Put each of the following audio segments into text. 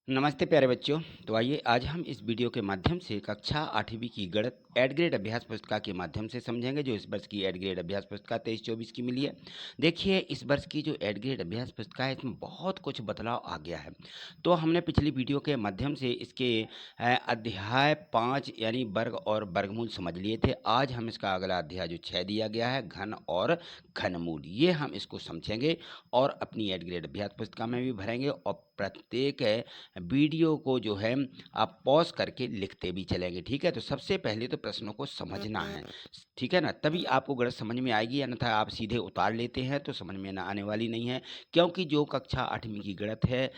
नमस्ते प्यारे बच्चों। तो आइए आज हम इस वीडियो के माध्यम से कक्षा 8वीं की गणित एड ग्रेड अभ्यास पुस्तिका के माध्यम से समझेंगे, जो इस वर्ष की एड ग्रेड अभ्यास पुस्तिका 23-24 की मिली है। देखिए, इस वर्ष की जो एड ग्रेड अभ्यास पुस्तिका है, इसमें बहुत कुछ बदलाव आ गया है। तो हमने पिछली वीडियो के माध्यम से इसके अध्याय 5 यानी वर्ग और वर्गमूल समझ लिए थे। आज हम इसका अगला अध्याय जो 6 दिया गया है, घन और घनमूल, ये हम इसको समझेंगे और अपनी एड ग्रेड अभ्यास पुस्तिका में भी भरेंगे। और प्रत्येक वीडियो को जो है आप पॉज करके लिखते भी चलेंगे, ठीक है। तो सबसे पहले तो प्रश्नों को समझना है, ठीक है ना, तभी आपको गणित समझ में आएगी, अन्यथा आप सीधे उतार लेते हैं तो समझ में ना आने वाली नहीं है। क्योंकि जो कक्षा 8वीं की गणित है,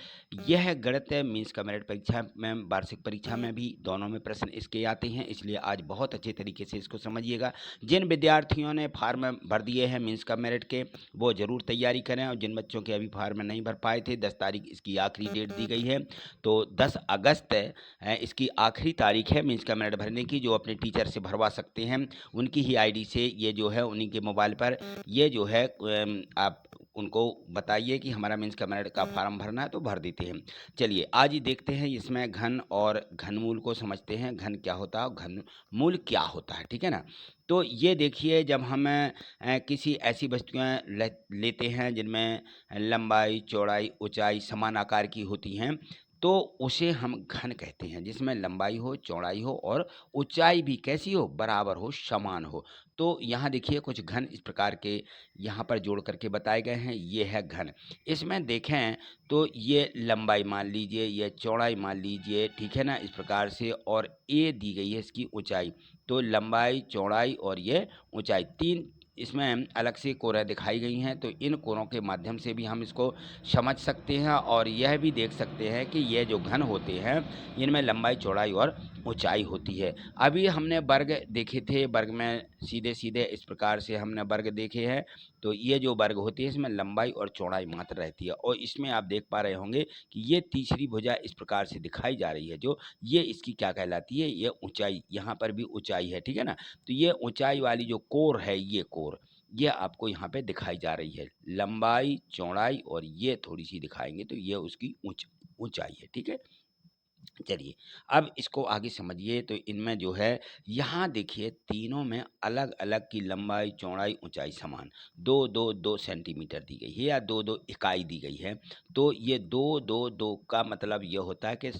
यह गणित मीन्स का मेरिट परीक्षा में, वार्षिक परीक्षा में भी दोनों में प्रश्न इसके आते हैं, इसलिए आज बहुत अच्छे तरीके से इसको समझिएगा। जिन विद्यार्थियों ने फार्म भर दिए हैं मीन्स का मेरिट के, वो ज़रूर तैयारी करें, और जिन बच्चों के अभी फार्म नहीं भर पाए थे, 10 तारीख इसकी आखिरी डेट दी गई है। तो 10 अगस्त इसकी आखिरी तारीख है मीन्स का मेरिट भरने की। जो अपने टीचर से भरवा सकते हैं, उनकी ही आईडी से, ये जो है उन्हीं के मोबाइल पर ये जो है आप उनको बताइए कि हमारा मीन्स का मेरिट का फार्म भरना है, तो भर देते हैं। चलिए आज ही देखते हैं इसमें घन और घनमूल को समझते हैं। घन क्या होता है और घनमूल क्या होता है, ठीक है ना। तो ये देखिए, जब हम किसी ऐसी वस्तुएं लेते हैं जिनमें लंबाई, चौड़ाई, ऊंचाई समान आकार की होती हैं, तो उसे हम घन कहते हैं। जिसमें लंबाई हो, चौड़ाई हो और ऊंचाई भी कैसी हो, बराबर हो, समान हो। तो यहाँ देखिए कुछ घन इस प्रकार के यहाँ पर जोड़ करके बताए गए हैं, ये है घन। इसमें देखें तो ये लंबाई मान लीजिए, ये चौड़ाई मान लीजिए, ठीक है ना, इस प्रकार से, और ये दी गई है इसकी ऊंचाई। तो लंबाई, चौड़ाई और ये ऊंचाई, तीन इसमें अलग से कोरें दिखाई गई हैं। तो इन कोरों के माध्यम से भी हम इसको समझ सकते हैं, और यह भी देख सकते हैं कि ये जो घन होते हैं, इनमें लंबाई, चौड़ाई और ऊंचाई होती है। अभी हमने वर्ग देखे थे, वर्ग में सीधे सीधे इस प्रकार से हमने वर्ग देखे हैं। तो ये जो वर्ग होती है, इसमें लंबाई और चौड़ाई मात्र रहती है, और इसमें आप देख पा रहे होंगे कि ये तीसरी भुजा इस प्रकार से दिखाई जा रही है, जो ये इसकी क्या कहलाती है, ये ऊंचाई, यहाँ पर भी ऊंचाई है, ठीक है ना। तो ये ऊंचाई वाली जो कोर है, ये कोर, ये आपको यहाँ पे दिखाई जा रही है। लंबाई, चौड़ाई और ये थोड़ी सी दिखाएंगे, तो ये उसकी ऊंचाई है, ठीक है। चलिए अब इसको आगे समझिए। तो इनमें जो है, यहाँ देखिए तीनों में अलग अलग की लंबाई, चौड़ाई, ऊंचाई समान 2-2-2 सेंटीमीटर दी गई है, या 2-2 इकाई दी गई है। तो ये 2-2-2 का मतलब ये होता है कि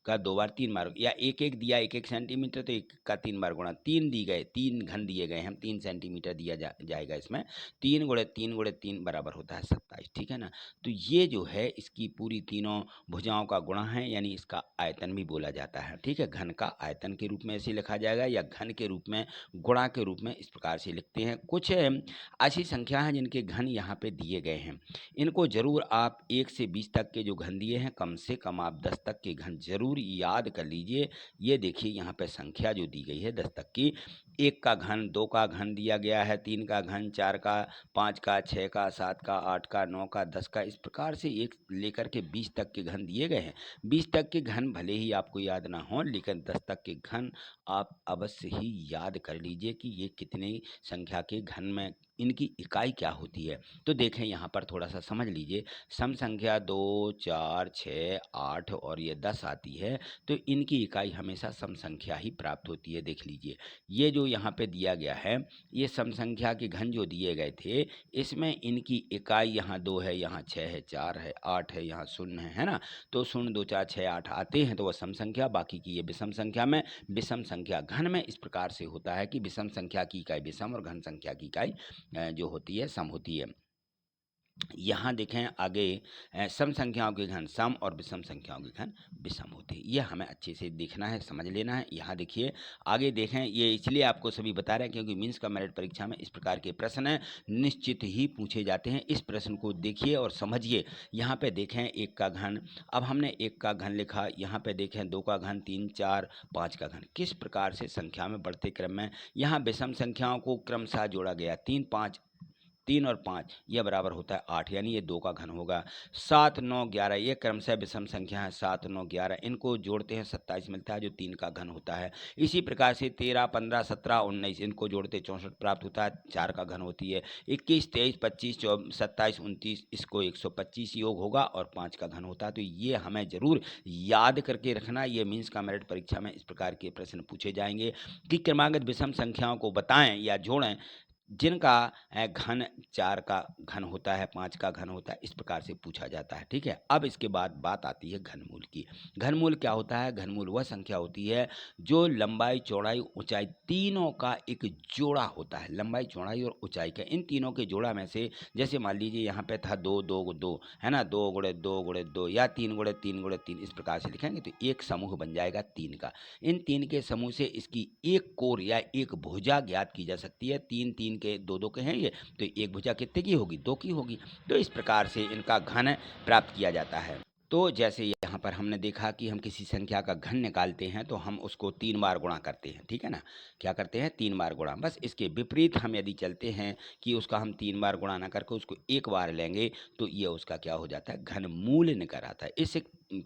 का 2 बार 3 बार, या एक एक दिया 1-1 सेंटीमीटर, तो एक का 3 बार गुणा, 3 दी गए, 3 घन दिए गए हैं, 3 सेंटीमीटर दिया जाएगा इसमें। 3 गुणे 3 गुणे 3 बराबर होता है 27, ठीक है ना। तो ये जो है इसकी पूरी तीनों भुजाओं का गुणा है, यानी इसका आयतन भी बोला जाता है, ठीक है। घन का आयतन के रूप में ऐसे लिखा जाएगा, या घन के रूप में, गुणा के रूप में इस प्रकार से लिखते हैं। कुछ ऐसी संख्या हैं जिनके घन यहाँ पे दिए गए हैं, इनको जरूर आप 1 से 20 तक के जो घन दिए हैं, कम से कम आप 10 तक के घन जरूर याद कर लीजिए। ये देखिए यहाँ पे संख्या जो दी गई है 10 तक की, 1 का घन, 2 का घन दिया गया है, 3 का घन, 4 का, 5 का, 6 का, 7 का, 8 का, 9 का, 10 का, इस प्रकार से 1 लेकर के 20 तक के घन दिए गए हैं। 20 तक के घन भले ही आपको याद ना हो, लेकिन 10 तक के घन आप अवश्य ही याद कर लीजिए कि ये कितने संख्या के घन में इनकी इकाई क्या होती है। तो देखें यहाँ पर थोड़ा सा समझ लीजिए, सम संख्या 2, 4, 6, 8 और ये 10 आती है, तो इनकी इकाई हमेशा सम संख्या ही प्राप्त होती है। देख लीजिए, ये जो यहाँ पे दिया गया है, ये सम संख्या के घन जो दिए गए थे, इसमें इनकी इकाई यहाँ 2 है, यहाँ 6 है, 4 है, 8 है, यहाँ 0 है ना। तो 0, 2, 4, 6, 8 आते हैं, तो वह सम संख्या, बाकी की ये विषम संख्या में। विषम संख्या घन में इस प्रकार से होता है कि विषम संख्या की इकाई विषम और घन संख्या की इकाई जो होती है सम होती है। यहाँ देखें आगे, सम संख्याओं के घन सम और विषम संख्याओं के घन विषम होते हैं। यह हमें अच्छे से देखना है, समझ लेना है। यहाँ देखिए आगे देखें, ये इसलिए आपको सभी बता रहे हैं क्योंकि मीन्स का मेरिट परीक्षा में इस प्रकार के प्रश्न निश्चित ही पूछे जाते हैं। इस प्रश्न को देखिए और समझिए। यहाँ पे देखें 1 का घन, अब हमने 1 का घन लिखा, यहाँ पे देखें 2 का घन, 3, 4, 5 का घन, किस प्रकार से संख्या में बढ़ते क्रम में यहाँ विषम संख्याओं को क्रमशः जोड़ा गया। 3, 5 3 और 5 यह बराबर होता है 8, यानी ये 2 का घन होगा। 7, 9, 11 ये क्रमशः विषम संख्या है। 7, 9, 11 इनको जोड़ते हैं 27 मिलता है जो 3 का घन होता है। इसी प्रकार से 13, 15, 17, 19 इनको जोड़ते 64 प्राप्त होता है, 4 का घन होती है। 21, 23, 25, 27, 29 इसको 125 योग होगा और 5 का घन होता है। तो ये हमें जरूर याद करके रखना। ये मीन्स का मेरिट परीक्षा में इस प्रकार के प्रश्न पूछे जाएंगे कि क्रमागत विषम संख्याओं को बताएं या जोड़ें जिनका घन 4 का घन होता है, 5 का घन होता है, इस प्रकार से पूछा जाता है। ठीक है, अब इसके बाद बात आती है घनमूल की। घनमूल क्या होता है? घनमूल वह संख्या होती है जो लंबाई, चौड़ाई, ऊंचाई तीनों का एक जोड़ा होता है। लंबाई, चौड़ाई और ऊंचाई का इन तीनों के जोड़ा में से, जैसे मान लीजिए यहाँ पे था 2, 2, 2 है ना, 2 गुणे 2 गुणे 2 या 3 गुणे 3 गुणे 3 इस प्रकार से लिखेंगे तो एक समूह बन जाएगा 3 का। इन 3 के समूह से इसकी एक कोर या एक भुजा ज्ञात की जा सकती है। 3 3 के 2 2 के हैं ये, तो एक भुजा कितने की होगी? 2 की होगी। तो इस प्रकार से इनका घन प्राप्त किया जाता है। तो जैसे यहाँ पर हमने देखा कि हम किसी संख्या का घन निकालते हैं तो हम उसको 3 बार गुणा करते हैं। ठीक है ना, क्या करते हैं? 3 बार गुणा। बस इसके विपरीत हम यदि चलते हैं कि उसका हम 3 बार गुणा ना करके उसको एक बार लेंगे तो ये उसका क्या हो जाता है? घनमूल निकल आता है। इस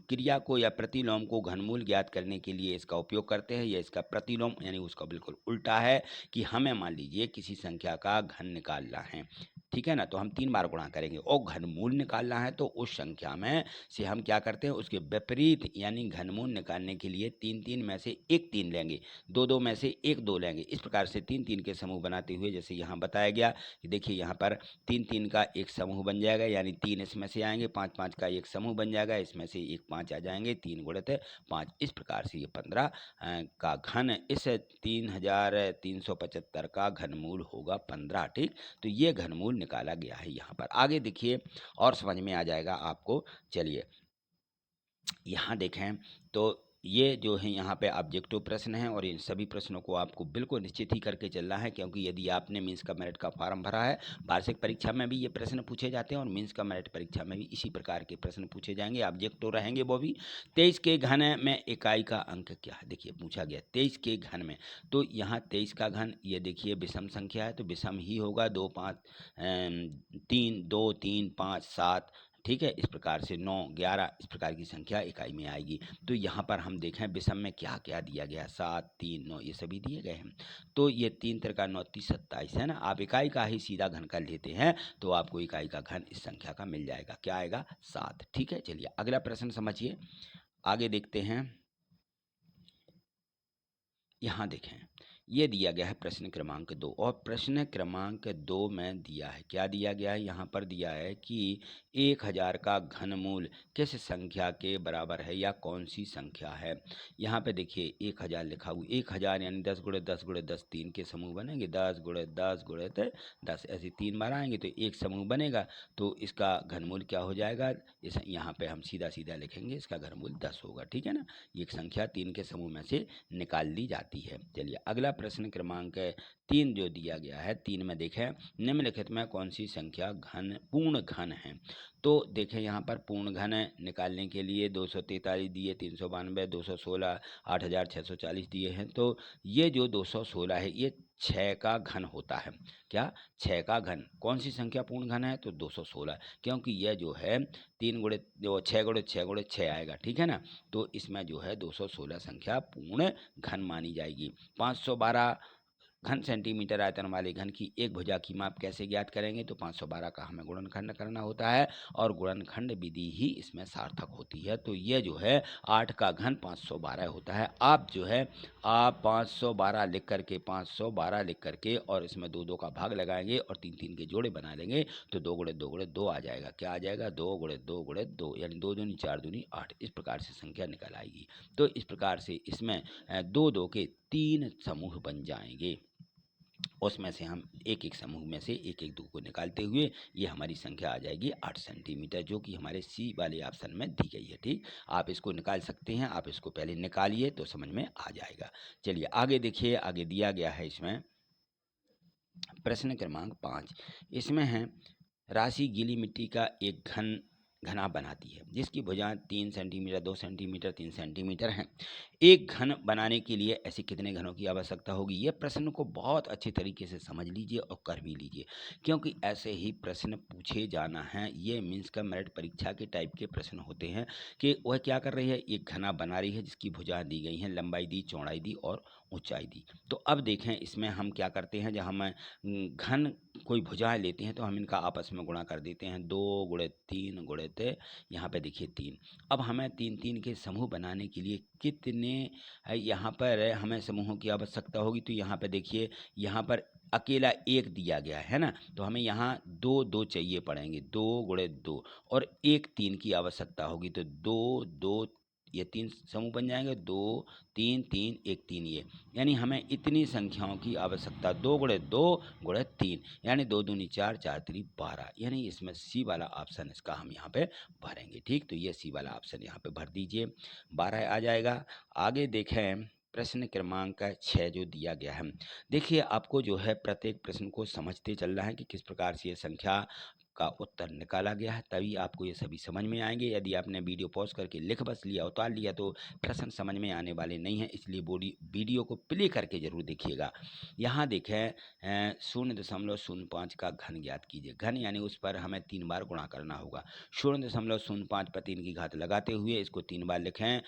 क्रिया को या प्रतिलोम को घनमूल ज्ञात करने के लिए इसका उपयोग करते हैं। यह इसका प्रतिलोम यानी उसका बिल्कुल उल्टा है कि हमें मान लीजिए किसी संख्या का घन निकालना है, ठीक है ना, तो हम 3 बार गुणा करेंगे और घनमूल निकालना है तो उस संख्या में से हम क्या करते हैं? उसके विपरीत यानी घनमूल निकालने के लिए 3 3 में से एक 3 लेंगे, 2 2 में से एक 2 लेंगे। इस प्रकार से 3 3 के समूह बनाते हुए जैसे यहाँ बताया गया कि देखिए यहाँ पर 3 3 का एक समूह बन जाएगा, यानी 3 इसमें से आएंगे, 5 5 का एक समूह बन जाएगा, इसमें से एक 5 आ जाएंगे, 3 गुणित 5। इस प्रकार से ये 15 का घन इस 3375 का घनमूल होगा 15। ठीक, तो ये घनमूल निकाला गया है यहाँ पर। आगे देखिए और समझ में आ जाएगा आपको। चलिए यहाँ देखें तो ये जो है यहाँ पे ऑब्जेक्टिव प्रश्न हैं और इन सभी प्रश्नों को आपको बिल्कुल निश्चित ही करके चलना है, क्योंकि यदि आपने मीन्स का मेरिट का फॉर्म भरा है, वार्षिक परीक्षा में भी ये प्रश्न पूछे जाते हैं और मीन्स का मेरिट परीक्षा में भी इसी प्रकार के प्रश्न पूछे जाएंगे। ऑब्जेक्टिव रहेंगे वो भी। 23 के घन में इकाई का अंक क्या है? देखिए पूछा गया 23 के घन में, तो यहाँ 23 का घन ये देखिए विषम संख्या है तो विषम ही होगा। 2 5 3 2 3 5 7, ठीक है, इस प्रकार से 9 11 इस प्रकार की संख्या इकाई में आएगी। तो यहाँ पर हम देखें विषम में क्या क्या दिया गया, 7 3 9 ये सभी दिए गए हैं। तो ये 3 3 9 30 27 है ना। आप इकाई का ही सीधा घन कर लेते हैं तो आपको इकाई का घन इस संख्या का मिल जाएगा। क्या आएगा? 7। ठीक है, चलिए अगला प्रश्न समझिए, आगे देखते हैं। यहाँ देखें ये दिया गया है प्रश्न क्रमांक 2 और प्रश्न क्रमांक 2 में दिया है, क्या दिया गया है? यहाँ पर दिया है कि 1000 का घनमूल किस संख्या के बराबर है या कौन सी संख्या है। यहाँ पे देखिए 1000 लिखा हुआ, 1000 यानी 10 गुणे 10 गुणे 10 3 के समूह बनेंगे, 10 गुणे 10 गुणे 10 ऐसे 3 बार आएंगे तो एक समूह बनेगा। तो इसका घनमूल क्या हो जाएगा? इस यहाँ पे हम सीधा सीधा लिखेंगे, इसका घनमूल 10 होगा। ठीक है ना, ये संख्या 3 के समूह में से निकाल ली जाती है। चलिए अगला प्रश्न क्रमांक 3 जो दिया गया है, 3 में देखें निम्नलिखित में कौन सी संख्या घन पूर्ण घन है। तो देखें यहाँ पर पूर्ण घन निकालने के लिए 243 दिए, 392, 216, 8640 दिए हैं। तो ये जो 216 है ये 6 का घन होता है। क्या? 6 का घन। कौन सी संख्या पूर्ण घन है? तो 216, क्योंकि यह जो है 3 गुणे 6 गुणे 6 गुणे 6 आएगा। ठीक है ना, तो इसमें जो है 216 संख्या पूर्ण घन मानी जाएगी। 512 घन सेंटीमीटर आयतन वाले घन की एक भुजा की माप कैसे ज्ञात करेंगे? तो 512 का हमें गुणनखंड करना होता है और गुणनखंड विधि ही इसमें सार्थक होती है। तो ये जो है 8 का घन 512 होता है। आप जो है आप 512 लिख करके 512 लिख करके और इसमें 2 2 का भाग लगाएंगे और 3 3 के जोड़े बना लेंगे तो 2 गुणे 2 गुणे 2 आ जाएगा। क्या आ जाएगा? 2 गुणे 2 गुणे 2 यानी 2 दूनी 4 दूनी 8, इस प्रकार से संख्या निकल आएगी। तो इस प्रकार से इसमें 2 2 के 3 समूह बन जाएंगे, उसमें से हम एक एक समूह में से एक एक 2 को निकालते हुए ये हमारी संख्या आ जाएगी 8 सेंटीमीटर, जो कि हमारे सी वाले ऑप्शन में दी गई है। ठीक, आप इसको निकाल सकते हैं, आप इसको पहले निकालिए तो समझ में आ जाएगा। चलिए आगे देखिए, आगे दिया गया है इसमें प्रश्न क्रमांक 5, इसमें है राशि गीली मिट्टी का एक घन घना बनाती है, जिसकी भुजाएं 3 सेंटीमीटर, 2 सेंटीमीटर, 3 सेंटीमीटर हैं। एक घन बनाने के लिए ऐसे कितने घनों की आवश्यकता होगी? ये प्रश्न को बहुत अच्छे तरीके से समझ लीजिए और कर भी लीजिए, क्योंकि ऐसे ही प्रश्न पूछे जाना है। ये मीन्स का मेरिट परीक्षा के टाइप के प्रश्न होते हैं कि वह क्या कर रही है, एक घना बना रही है जिसकी भुजाएं दी गई हैं, लंबाई दी, चौड़ाई दी और ऊंचाई दी। तो अब देखें इसमें हम क्या करते हैं, जब हम घन कोई भुजाएं लेते हैं तो हम इनका आपस में गुणा कर देते हैं, 2 गुणे 3 गुणे यहाँ पे देखिए 3। अब हमें 3 के समूह बनाने के लिए कितने यहाँ पर हमें समूहों की आवश्यकता होगी? तो यहाँ पे देखिए, यहाँ पर अकेला एक दिया गया है ना, तो हमें यहाँ 2 2 चाहिए पड़ेंगे, 2 गुणे 2 और एक 3 की आवश्यकता होगी। तो 2 2 ये 3 समूह बन जाएंगे, 2 3 3 1 3 ये, यानी हमें इतनी संख्याओं की आवश्यकता, 2 गुणे 2 गुणे 3, यानी 2 दूनी 4 4 3 12, यानी इसमें सी वाला ऑप्शन इसका हम यहाँ पे भरेंगे। ठीक, तो ये सी वाला ऑप्शन यहाँ पे भर दीजिए, 12 आ जाएगा। आगे देखें प्रश्न क्रमांक 6 जो दिया गया है। देखिए आपको जो है प्रत्येक प्रश्न को समझते चलना है कि किस प्रकार से ये संख्या का उत्तर निकाला गया है, तभी आपको ये सभी समझ में आएंगे। यदि आपने वीडियो पॉज करके लिख बस लिया, उतार लिया, तो प्रश्न समझ में आने वाले नहीं हैं, इसलिए वीडियो को प्ले करके जरूर देखिएगा। यहाँ देखें 0.05 का घन ज्ञात कीजिए। घन यानी उस पर हमें 3 बार गुणा करना होगा। 0.05 पर 3 की घात लगाते हुए इसको 3 बार लिखें,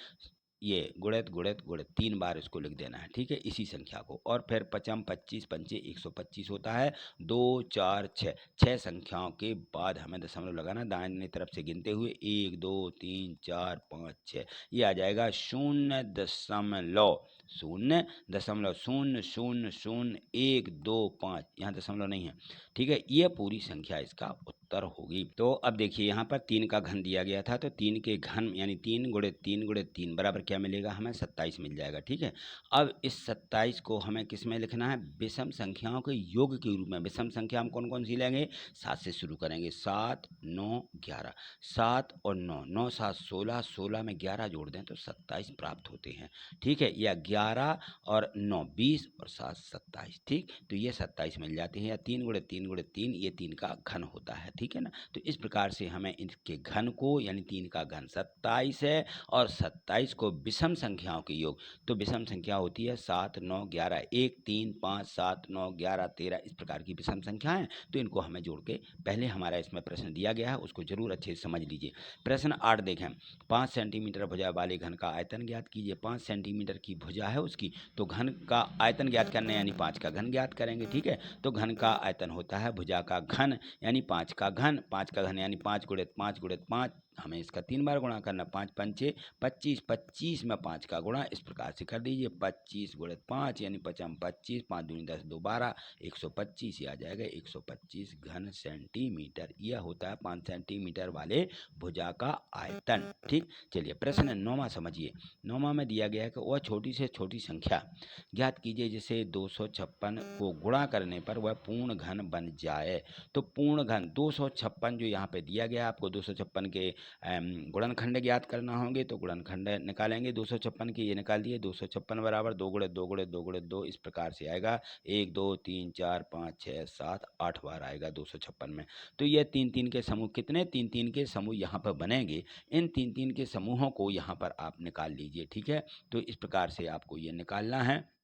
ये गुणित गुणित गुणित 3 बार इसको लिख देना है। ठीक है, इसी संख्या को, और फिर 5 25 पंचे 125 होता है, 2 4 6, 6 संख्याओं के बाद हमें दशमलव लगाना, दाहिने तरफ से गिनते हुए 1 2 3 4 5 6, ये आ जाएगा 0.000000125, यहाँ दशमलव नहीं है। ठीक है, ये पूरी संख्या इसका उत्तर होगी। तो अब देखिए यहाँ पर 3 का घन दिया गया था, तो 3 के घन यानी 3 गुणे 3 गुणे 3 बराबर क्या मिलेगा, हमें 27 मिल जाएगा। ठीक है, अब इस 27 को हमें किस में लिखना है, विषम संख्याओं के योग के रूप में। विषम संख्या हम कौन कौन सी लेंगे, 7 से शुरू करेंगे, 7 9 11, 7 और 9, 9 7 16, 16 में 11 जोड़ दें तो 27 प्राप्त होते हैं। ठीक है, या 11 और 9 20 और 7 27। ठीक, तो ये 27 मिल जाते हैं, या 3 गुणे 3 गुणे 3, ये 3 का घन होता है। ठीक है ना, तो इस प्रकार से हमें इनके घन को, यानी 3 का घन 27 है और 27 को विषम संख्याओं के योग, तो विषम संख्या होती है 7 9 11, 1 3 5 7 9 11 13, इस प्रकार की विषम संख्या है। तो इनको हमें जोड़ के, पहले हमारा इसमें प्रश्न दिया गया है उसको जरूर अच्छे से समझ लीजिए। प्रश्न 8 देखें, 5 सेंटीमीटर भुजा वाले घन का आयतन ज्ञात कीजिए। 5 सेंटीमीटर की भुजा है उसकी, तो घन का आयतन ज्ञात करना यानी 5 का घन ज्ञात करेंगे। ठीक है, तो घन का आयतन होता है भुजा का घन यानी 5 का घन, 5 का घन यानी 5 गुणित 5 गुणित 5, हमें इसका 3 बार गुणा करना, 5 पंचे 25, 25 में 5 का गुणा इस प्रकार से कर दीजिए, 25 गुणित 5 यानी 5 25, 5 दूनी 10 2 12, 125, ये आ जाएगा 125 घन सेंटीमीटर। यह होता है 5 सेंटीमीटर वाले भुजा का आयतन। ठीक, चलिए प्रश्न 9वां समझिए। 9वां में दिया गया है कि वह छोटी से छोटी संख्या ज्ञात कीजिए जिसे 256 को गुणा करने पर वह पूर्ण घन बन जाए। तो पूर्ण घन 256 जो यहाँ पे दिया गया, आपको 256 के गुणनखंड ज्ञात करना होंगे, तो गुणनखंड निकालेंगे 256 के, ये निकाल दिए, 256 बराबर 2 गुणे 2 गुणे 2 गुणे 2, इस प्रकार से आएगा, 1 2 3 4 5 6 7 8 बार आएगा 256 में। तो ये 3 3 के समूह, कितने 3 3 के समूह यहाँ पर बनेंगे, इन 3 3 के समूहों को यहाँ पर आप निकाल लीजिए। ठीक है, तो इस प्रकार से आपको ये निकालना है।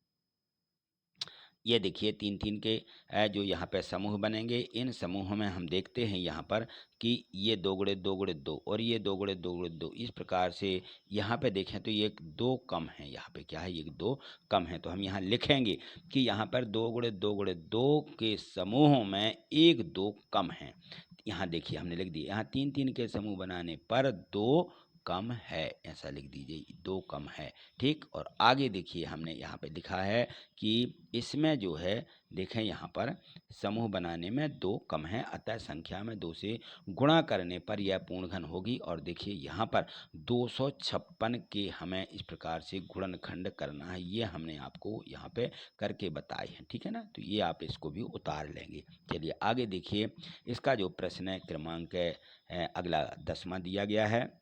ये देखिए 3 3 के जो यहाँ पे समूह बनेंगे, इन समूहों में हम देखते हैं यहाँ पर कि ये 2 गुणे 2 गुणे 2 और ये 2 गुणे 2 गुणे 2, इस प्रकार से यहाँ पे देखें तो ये 2 कम है, यहाँ पे क्या है, ये 2 कम है। तो हम यहाँ लिखेंगे कि यहाँ पर 2 गुणे 2 गुणे 2 के समूहों में 1 2 कम है। यहाँ देखिए हमने लिख दिया, यहाँ 3 3 के समूह बनाने पर 2 कम है, ऐसा लिख दीजिए, 2 कम है। ठीक, और आगे देखिए हमने यहाँ पे लिखा है कि इसमें जो है, देखें यहाँ पर समूह बनाने में 2 कम है, अतः संख्या में 2 से गुणा करने पर यह पूर्ण घन होगी। और देखिए यहाँ पर 256 के हमें इस प्रकार से गुणनखंड करना है, ये हमने आपको यहाँ पे करके बताए हैं। ठीक है ना, तो ये आप इसको भी उतार लेंगे। चलिए आगे देखिए, इसका जो प्रश्न है क्रमांक अगला 10वां दिया गया है।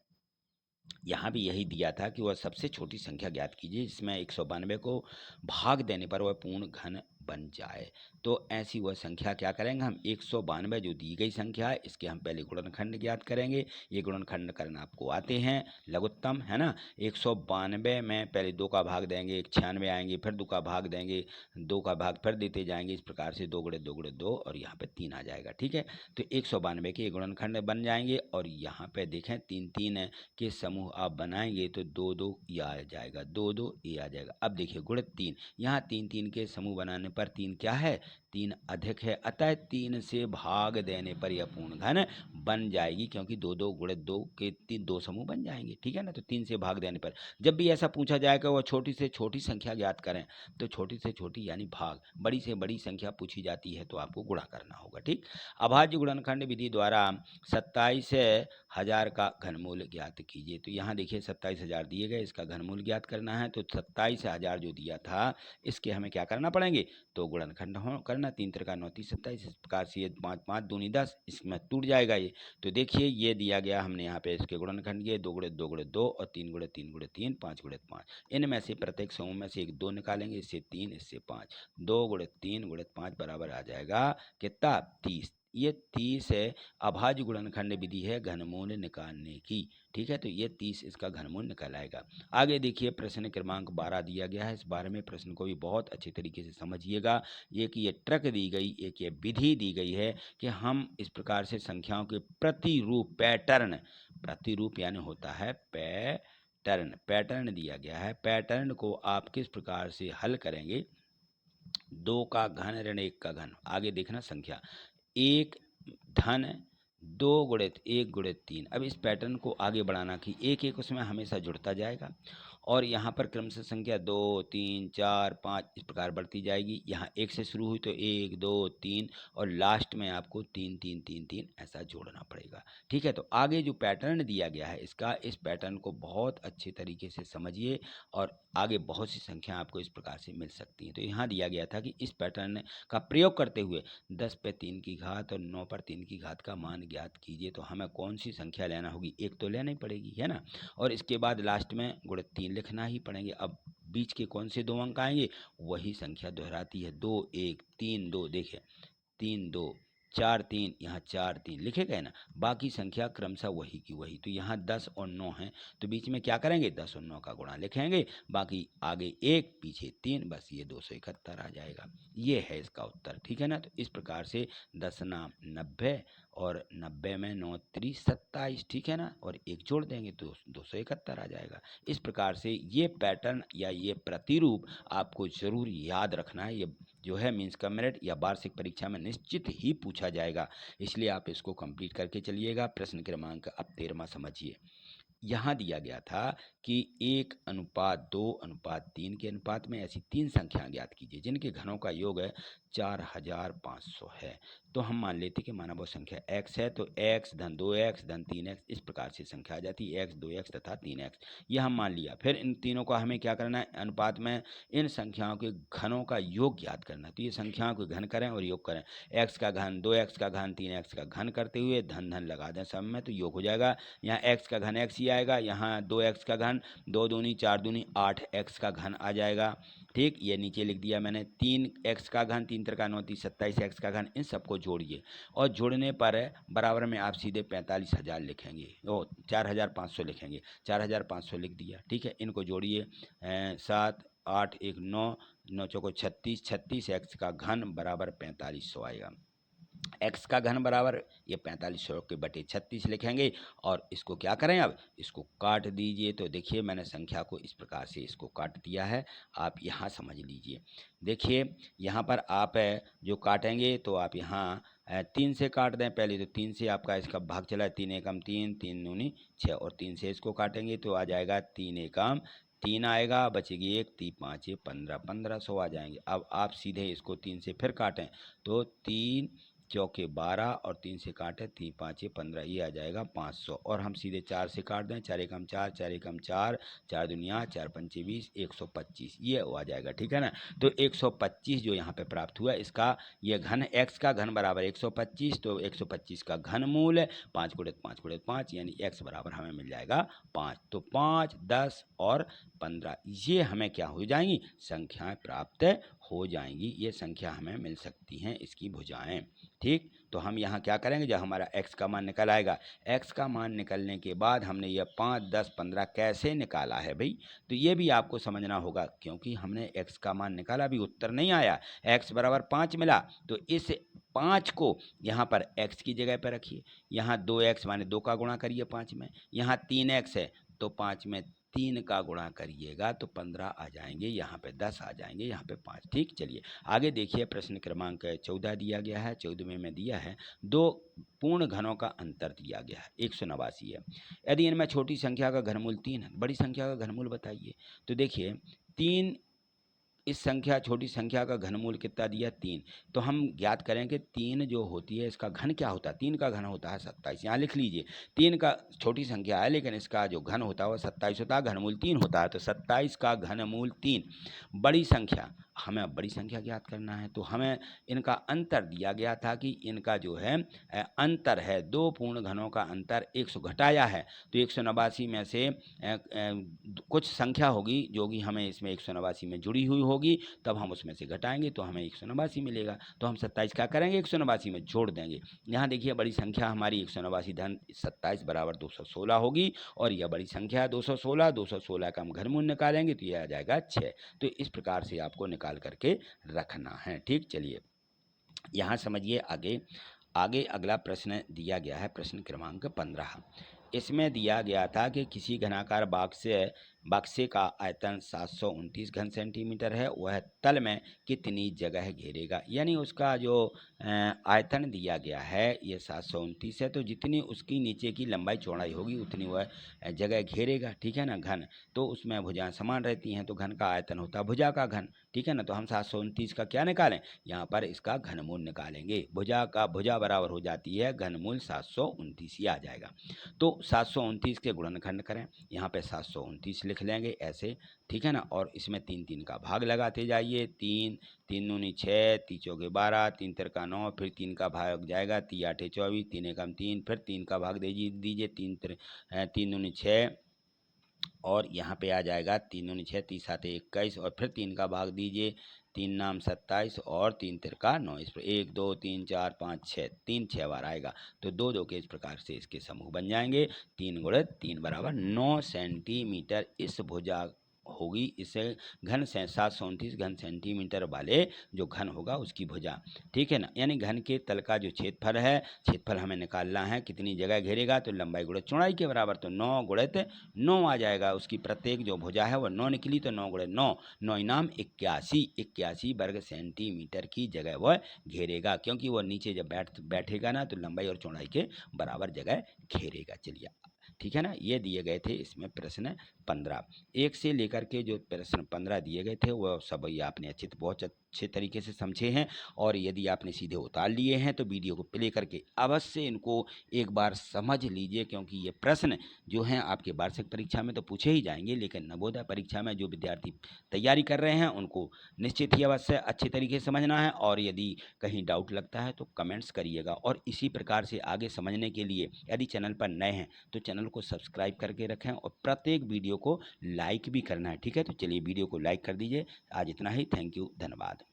यहाँ भी यही दिया था कि वह सबसे छोटी संख्या ज्ञात कीजिए जिसमें 192 को भाग देने पर वह पूर्ण घन बन जाए। तो ऐसी वह संख्या क्या करेंगे हम 192 जो दी गई संख्या है इसके हम पहले गुणनखंड ज्ञात करेंगे। ये गुणनखंड करना आपको आते हैं, लघुत्तम है ना। 192 में पहले 2 का भाग देंगे, 96 आएंगे, फिर 2 का भाग देंगे, 2 का भाग फिर देते जाएंगे। इस प्रकार से 2 गुणे 2 गुणे 2 और यहाँ पे 3 आ जाएगा। ठीक है, तो 192 के गुणनखंड बन जाएंगे और यहाँ पे देखें 3 3 के समूह आप बनाएंगे तो 2 2 ये आ जाएगा, 2 2 ये आ जाएगा। अब देखिए गुणित 3, यहाँ 3 3 के समूह बनाने पर 3 क्या है, 3 अधिक है, अतः 3 से भाग देने पर यह पूर्ण घन बन जाएगी, क्योंकि 2 2 गुणित 2 के 3 2 समूह बन जाएंगे। ठीक है ना, तो 3 से भाग देने पर जब भी ऐसा पूछा जाएगा वह छोटी से छोटी संख्या ज्ञात करें, तो छोटी से छोटी यानी भाग, बड़ी से बड़ी संख्या पूछी जाती है तो आपको गुणा करना होगा। ठीक, अभाज्य गुणनखंड विधि द्वारा 27,000 का घनमूल ज्ञात कीजिए। तो यहाँ देखिए 27,000 दिए गए, इसका घनमूल ज्ञात करना है। तो 27,000 जो दिया था इसके हमें क्या करना पड़ेंगे, तो गुणनखंड करना। 3 3 9 30 27, इस प्रकार से ये 5 5 दूनी 10, इसमें टूट जाएगा ये। तो देखिए ये दिया गया, हमने यहाँ पे इसके गुणनखंड किए 2 गुणे 2 गुणे 2 और 3 गुणे 3 गुणे 3, 5 गुणे 5। इनमें से प्रत्येक समूह में से एक 2 निकालेंगे, इससे 3 इससे 5, 2 गुणे 3 गुणे 5 बराबर आ जाएगा कितना, 30। ये 30 है, अभाज्य गुणनखंड विधि है घनमूल निकालने की। ठीक है, तो ये 30 इसका घनमूल निकल आएगा। आगे देखिए प्रश्न क्रमांक 12 दिया गया है। इस बारे में प्रश्न को भी बहुत अच्छे तरीके से समझिएगा। एक ये ट्रक दी गई, एक ये विधि दी गई है कि हम इस प्रकार से संख्याओं के प्रतिरूप, पैटर्न, प्रतिरूप यानी होता है पैटर्न, पैटर्न दिया गया है। पैटर्न को आप किस प्रकार से हल करेंगे, 2 का घन ऋण 1 का घन, आगे देखना संख्या 1 धन 2 गुणित 1 गुणित 3। अब इस पैटर्न को आगे बढ़ाना कि एक एक उसमें हमेशा जुड़ता जाएगा और यहाँ पर क्रमशः संख्या 2 3 4 5 इस प्रकार बढ़ती जाएगी। यहाँ 1 से शुरू हुई तो 1 2 3 और लास्ट में आपको 3 3 3 3 ऐसा जोड़ना पड़ेगा। ठीक है, तो आगे जो पैटर्न दिया गया है इसका, इस पैटर्न को बहुत अच्छे तरीके से समझिए और आगे बहुत सी संख्या आपको इस प्रकार से मिल सकती हैं। तो यहाँ दिया गया था कि इस पैटर्न का प्रयोग करते हुए 10 पे 3 की घात और 9 पर 3 की घात का मान ज्ञात कीजिए। तो हमें कौन सी संख्या लेना होगी, एक तो लेना ही पड़ेगी, है ना, और इसके बाद लास्ट में गुणित 3 लिखना ही पड़ेंगे। अब बीच के कौन से 2 अंक आएंगे, वही संख्या दोहराती है, 2 1 3 2, देखिए 3 2 4 3, यहाँ 4 3 लिखे गए ना, बाकी संख्या क्रमशः वही की वही। तो यहाँ 10 और 9 है, तो बीच में क्या करेंगे, 10 और 9 का गुणा लिखेंगे, बाकी आगे 1 पीछे 3, बस ये 271 आ जाएगा। ये है इसका उत्तर। ठीक है ना, तो इस प्रकार से 10 नाम 90 और 90 में 9 3 27, ठीक है ना, और 1 जोड़ देंगे तो 271 आ जाएगा। इस प्रकार से ये पैटर्न या ये प्रतिरूप आपको ज़रूर याद रखना है। ये जो है मीन्स का मेरिट या वार्षिक परीक्षा में निश्चित ही पूछा जाएगा, इसलिए आप इसको कंप्लीट करके चलिएगा। प्रश्न क्रमांक अब 13वां समझिए। यहाँ दिया गया था कि 1:2:3 के अनुपात में ऐसी 3 संख्याएं ज्ञात कीजिए जिनके घनों का योग है 4500 है। तो हम मान लेते कि माना वो संख्या x है, तो x धन 2x धन 3x इस प्रकार से संख्या आ जाती है, x 2x तथा 3x, ये हम मान लिया। फिर इन तीनों का हमें क्या करना है, अनुपात में इन संख्याओं के घनों का योग ज्ञात करना है। तो ये संख्याओं को घन करें और योग करें, x का घन 2x का घन 3x का घन करते हुए धन धन लगा दें सब में, तो योग हो जाएगा। यहाँ x का घन x ही आएगा, यहाँ 2x का घन 2 दूनी 4 दूनी 8x का घन आ जाएगा। ठीक, ये नीचे लिख दिया मैंने, 3x का घन 3 3 9 30 27x का घन, इन सबको जोड़िए और जोड़ने पर बराबर में आप सीधे 45,000 लिखेंगे, ओ 4,500 लिखेंगे, 4,500 लिख दिया। ठीक है, इनको जोड़िए, 7 8 1 9 9 चौको 36, 36x का घन बराबर 4500 आएगा। x का घन बराबर ये 4500 के बटे 36 लिखेंगे और इसको क्या करें, अब इसको काट दीजिए। तो देखिए मैंने संख्या को इस प्रकार से इसको काट दिया है, आप यहाँ समझ लीजिए। देखिए यहाँ पर आप जो काटेंगे तो आप यहाँ 3 से काट दें पहले, तो 3 से आपका इसका भाग चला है, 3 एकम 3 3 दूनी 6 और 3 से इसको काटेंगे तो आ जाएगा 3 एकम 3 आएगा, बचेगी 1 3 5 15 1500 आ जाएंगे। अब आप सीधे इसको 3 से फिर काटें तो 3 चौके 12 और 3 से काटे 3 5 15, ये आ जाएगा 500। और हम सीधे 4 से काट दें, 4 एकम 4 4 एकम 4 4 दुनिया 4 पंचे 20 125, ये आ जाएगा। ठीक है ना, तो 125 जो यहाँ पे प्राप्त हुआ, इसका ये घन x का घन बराबर 125, तो 125 का घन मूल 5 गुणित 5 गुणित 5 यानी x बराबर हमें मिल जाएगा 5। तो 5 10 और 15 ये हमें क्या हो जाएंगी, संख्याएं प्राप्त हो जाएंगी, ये संख्या हमें मिल सकती हैं इसकी भुजाएं। ठीक, तो हम यहाँ क्या करेंगे, जब हमारा x का मान निकल आएगा, x का मान निकलने के बाद हमने ये 5, 10, 15 कैसे निकाला है भाई, तो ये भी आपको समझना होगा, क्योंकि हमने x का मान निकाला, अभी उत्तर नहीं आया, x बराबर 5 मिला, तो इस 5 को यहाँ पर x की जगह पर रखिए, यहाँ 2x माने 2 का गुणा करिए 5 में, यहाँ 3x है तो 5 में 3 का गुणा करिएगा तो 15 आ जाएंगे, यहाँ पे 10 आ जाएंगे, यहाँ पे 5। ठीक, चलिए आगे देखिए, प्रश्न क्रमांक 14 दिया गया है। 14वें में दिया है 2 पूर्ण घनों का अंतर दिया गया है, 189 है। यदि इनमें छोटी संख्या का घनमूल 3 है, बड़ी संख्या का घनमूल बताइए। तो देखिए 3, इस संख्या छोटी संख्या का घनमूल कितना दिया 3, तो हम ज्ञात करें कि 3 जो होती है इसका घन क्या होता है, 3 का घन होता है 27। यहाँ लिख लीजिए, 3 का छोटी संख्या है लेकिन इसका जो घन होता है वो 27 होता है, घनमूल 3 होता है, तो 27 का घनमूल 3। बड़ी संख्या, हमें बड़ी संख्या ज्ञात करना है, तो हमें इनका अंतर दिया गया था कि इनका जो है अंतर है, 2 पूर्ण घनों का अंतर 100 घटाया है, तो 189 में से कुछ संख्या होगी जो कि हमें इसमें 189 में जुड़ी हुई होगी, तब हम उसमें से घटाएंगे तो हमें 189 मिलेगा। तो हम 27 क्या करेंगे, 189 में जोड़ देंगे। यहाँ देखिए बड़ी संख्या हमारी 189 धन 27 बराबर 216 होगी, और यह बड़ी संख्या है 216, 216 का हम घनमूल निकालेंगे तो यह आ जाएगा 6। तो इस प्रकार से आपको निकाल करके रखना है। ठीक, चलिए यहाँ समझिए आगे। आगे अगला प्रश्न दिया गया है, प्रश्न क्रमांक 15। इसमें दिया गया था कि किसी घनाकार बक्से का आयतन 729 घन सेंटीमीटर है, वह तल में कितनी जगह घेरेगा। यानी उसका जो आयतन दिया गया है ये 729 है, तो जितनी उसकी नीचे की लंबाई चौड़ाई होगी उतनी वह जगह घेरेगा। ठीक है ना, घन तो उसमें भुजाएं समान रहती हैं, तो घन का आयतन होता है भुजा का घन। ठीक है ना, तो हम 729 का क्या निकालें, यहाँ पर इसका घनमूल निकालेंगे। भुजा बराबर हो जाती है घनमूल 729 ही आ जाएगा। तो 729 के गुणनखंड करें, यहाँ पे 729 लिख लेंगे ऐसे। ठीक है ना, और इसमें 3 3 का भाग लगाते जाइए। 3 3 दूनी 6, 3 चौके 12, 3 तिरका 9, फिर 3 का भाग जाएगा, 3 8 24, 3 एकम 3, फिर 3 का भाग दीजिए 3 दूनी 6, और यहाँ पे आ जाएगा 3 दूनी 6, 3 7 21, और फिर 3 का भाग दीजिए, 3 नाम 27 और 3 तिरका 9। इस पर 1 2 3 4 5 6, 3 6 बार आएगा, तो 2 2 के इस प्रकार से इसके समूह बन जाएंगे। 3 गुणित 3 बराबर 9 सेंटीमीटर इस भुजा होगी, इसे घन से 729 घन सेंटीमीटर वाले जो घन होगा उसकी भुजा। ठीक है ना, यानी घन के तल का जो क्षेत्रफल है, क्षेत्रफल हमें निकालना है, कितनी जगह घेरेगा, तो लंबाई गुणित चौड़ाई के बराबर, तो 9 गुणित 9 आ जाएगा। उसकी प्रत्येक जो भुजा है वो 9 निकली, तो 9 गुणित 9, 9 इनाम 81 वर्ग सेंटीमीटर की जगह वह घेरेगा, क्योंकि वो नीचे जब बैठेगा ना तो लंबाई और चौड़ाई के बराबर जगह घेरेगा। चलिए, ठीक है ना, ये दिए गए थे इसमें प्रश्न 15। 1 से लेकर के जो प्रश्न 15 दिए गए थे वो सब ये आपने बहुत अच्छे तरीके से समझे हैं, और यदि आपने सीधे उतार लिए हैं तो वीडियो को प्ले करके अवश्य इनको एक बार समझ लीजिए, क्योंकि ये प्रश्न जो हैं आपके वार्षिक परीक्षा में तो पूछे ही जाएंगे, लेकिन नवोदय परीक्षा में जो विद्यार्थी तैयारी कर रहे हैं उनको निश्चित ही अवश्य अच्छे तरीके से समझना है। और यदि कहीं डाउट लगता है तो कमेंट्स करिएगा, और इसी प्रकार से आगे समझने के लिए यदि चैनल पर नए हैं तो चैनल को सब्सक्राइब करके रखें, और प्रत्येक वीडियो को लाइक भी करना है। ठीक है, तो चलिए वीडियो को लाइक कर दीजिए। आज इतना ही, थैंक यू, धन्यवाद।